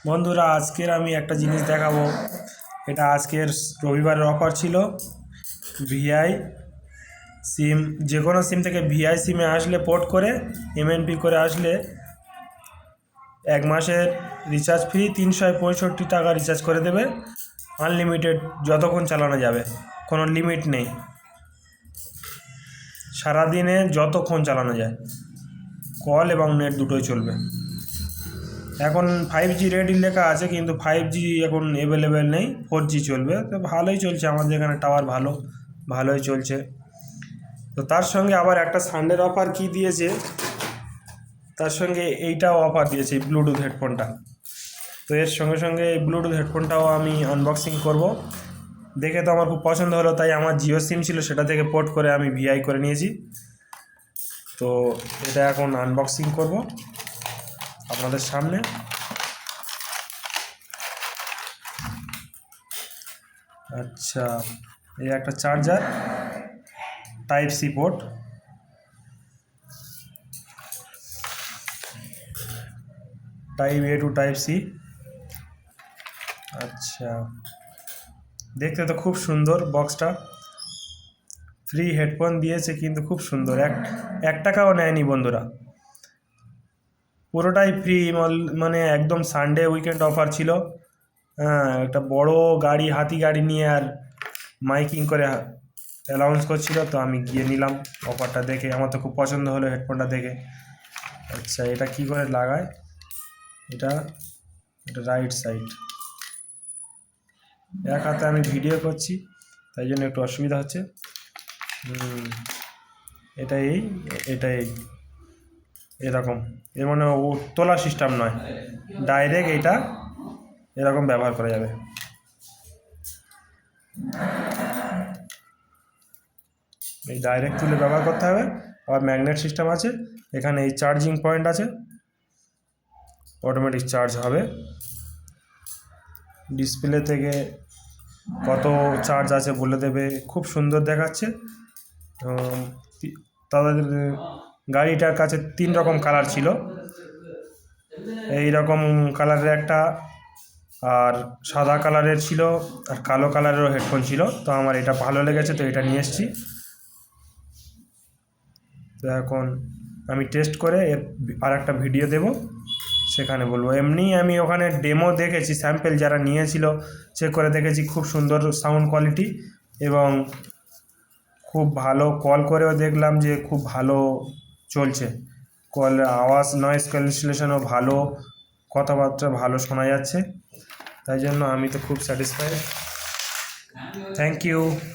বন্ধুরা, আজকের আমি একটা জিনিস দেখাবো। এটা আজকের রবিবারের অফার ছিল। ভিআই সিম, যে কোনো সিম থেকে ভিআই সিমে আসলে পোর্ট করে এমএনপি করে আসলে 1 মাসের রিচার্জ ফ্রি, 365 টাকা রিচার্জ করে দেবে। আনলিমিটেড যতক্ষণ চালানো যাবে, কোনো লিমিট নেই, সারাদিনে যতক্ষণ চালানো যায়, কল এবং নেট দুটোই চলবে। এখন 5G রেডি লেখা আছে, কিন্তু 5G এখন অ্যাভেলেবেল নেই, 4G চলবে। তো ভালোই চলছে, আমাদের এখানে টাওয়ার ভালোই চলছে। তো তার সঙ্গে আবার একটা সানডের অফার কি দিয়েছে, তার সঙ্গে এইটাও অফার দিয়েছে, ব্লুটুথ হেডফোনটা। তো এর সঙ্গে সঙ্গে এই ব্লুটুথ হেডফোনটাও আমি আনবক্সিং করব। দেখে তো আমার খুব পছন্দ হলো, তাই আমার জিও সিম ছিল সেটা থেকে পোর্ট করে আমি ভিআই করে নিয়েছি। তো এটা এখন আনবক্সিং করব আপনাদের সামনে। আচ্ছা, এই একটা charger, type C port, type A to type C. আচ্ছা, দেখতে তো খুব সুন্দর বক্সটা। ফ্রি হেডফোন দিয়েছে, কিন্তু খুব সুন্দর, এক টাকাও নেয়নি বন্ধুরা, পুরোটাই ফ্রি। মানে একদম সানডে উইকেন্ড অফার ছিল। হ্যাঁ, একটা বড় গাড়ি, হাতি গাড়ি নিয়ে আর মাইকিং করে অ্যানাউন্স করছিল, তো আমি গিয়ে নিলাম অফারটা দেখে। আমার তো খুব পছন্দ হলো হেডফোনটা দেখে। আচ্ছা, এটা কি করে লাগায়? এটা রাইট সাইড। এক হাতে আমি ভিডিও করছি, তাই জন্য একটু অসুবিধা হচ্ছে। এটা এরকম, এর মানে ও তোলা সিস্টেম নয়, ডাইরেক্ট এটা এরকম ব্যবহার করা যাবে। এই ডাইরেক্ট তুলে ব্যবহার করতে হবে। আবার ম্যাগনেট সিস্টেম আছে, এখানে এই চার্জিং পয়েন্ট আছে, অটোমেটিক চার্জ হবে। ডিসপ্লে থেকে কত চার্জ আছে বলে দেবে, খুব সুন্দর দেখাচ্ছে। তাদের গাড়িটার কাছে 3 রকম কালার ছিল, এই রকম কালারের একটা, আর সাদা কালারের ছিল, আর কালো কালারেরও হেডফোন ছিল। তো আমার এটা ভালো লেগেছে, তো এটা নিয়ে এসেছি। তো এখন আমি টেস্ট করে এর আর একটা ভিডিও দেব, সেখানে বলবো। এমনি আমি ওখানে ডেমো দেখেছি, স্যাম্পেল যারা নিয়েছিল চেক করে দেখেছি, খুব সুন্দর সাউন্ড কোয়ালিটি, এবং খুব ভালো কল করেও দেখলাম যে খুব ভালো চলছে। কল আওয়াজ, নয়েজ ক্যান্সেলেশনও ভালো, কথাবার্তা ভালো শোনা যাচ্ছে। তাই জন্য আমি তো খুব স্যাটিসফাইড। Thank you.